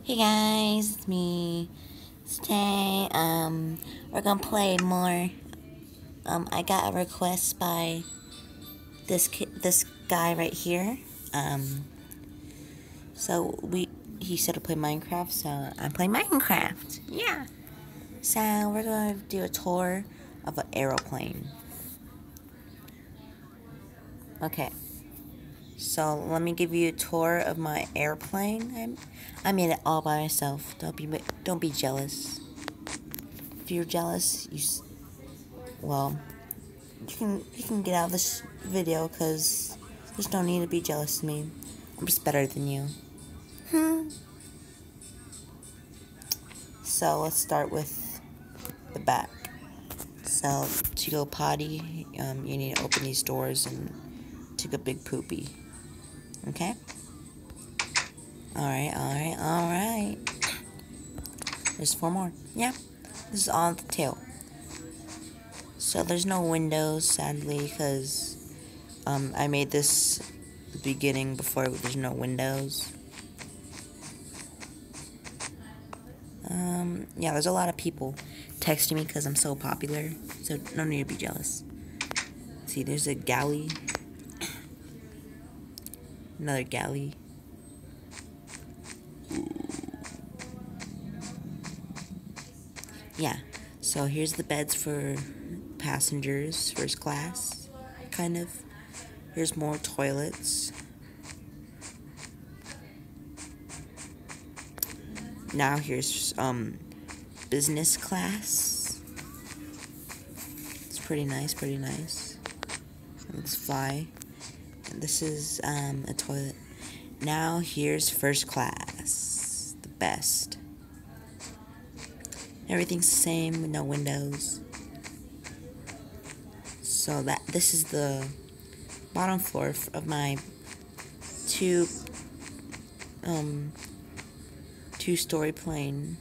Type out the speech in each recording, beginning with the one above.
Hey guys, it's me. Today, we're gonna play more. I got a request by this guy right here. So he said to play Minecraft, so I'm playing Minecraft. Yeah. So we're gonna do a tour of an aeroplane. Okay. So let me give you a tour of my airplane. I made it all by myself. Don't be jealous. If you're jealous, well, you can get out of this video because there's no need to be jealous of me. I'm just better than you. So let's start with the back. So to go potty, you need to open these doors and take a big poopy. Okay? Alright. There's 4 more. Yeah. This is on the tail. So there's no windows, sadly, because I made this the beginning before there's no windows. Yeah, there's a lot of people texting me because I'm so popular, so no need to be jealous. See, there's a galley. Another galley. Yeah, so here's the beds for passengers, first class, kind of. Here's more toilets. Now here's business class. It's pretty nice. Let's fly. And this is a toilet. Now here's first class, the best. Everything's the same with no windows. So this is the bottom floor of my two-story plane.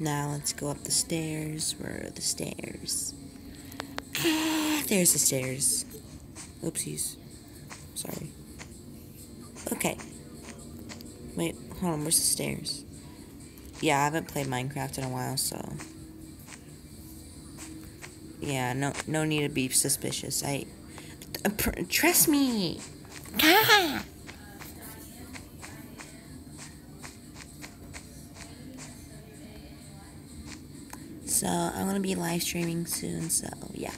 Now let's go up the stairs. Where are the stairs? There's the stairs. Oopsies. Sorry. Okay. Wait, hold on. Where's the stairs? Yeah, I haven't played Minecraft in a while, so yeah, no need to be suspicious. Trust me. Ah! So I'm gonna be live streaming soon. So yeah,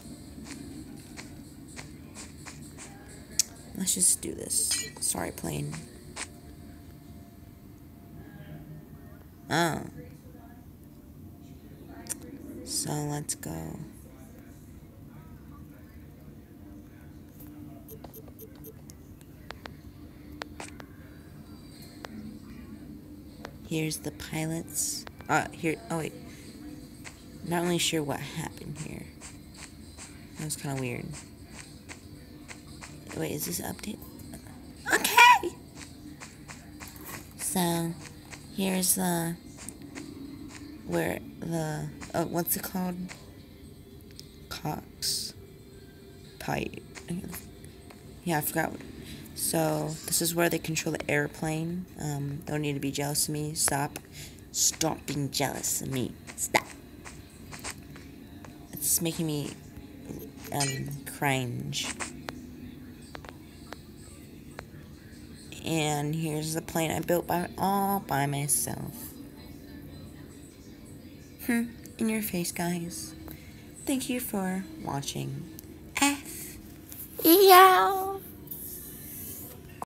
let's just do this. Sorry, plane. Oh. So let's go. Here's the pilots. Here. Oh wait. Not really sure what happened here. That was kind of weird. Wait, is this update? Okay. So here's where the what's it called? Cox pipe. Yeah, I forgot. So this is where they control the airplane. Don't need to be jealous of me. Stop being jealous of me. Stop. It's making me cringe. And here's the plane I built all by myself. In your face, guys. Thank you for watching. F. Yeah.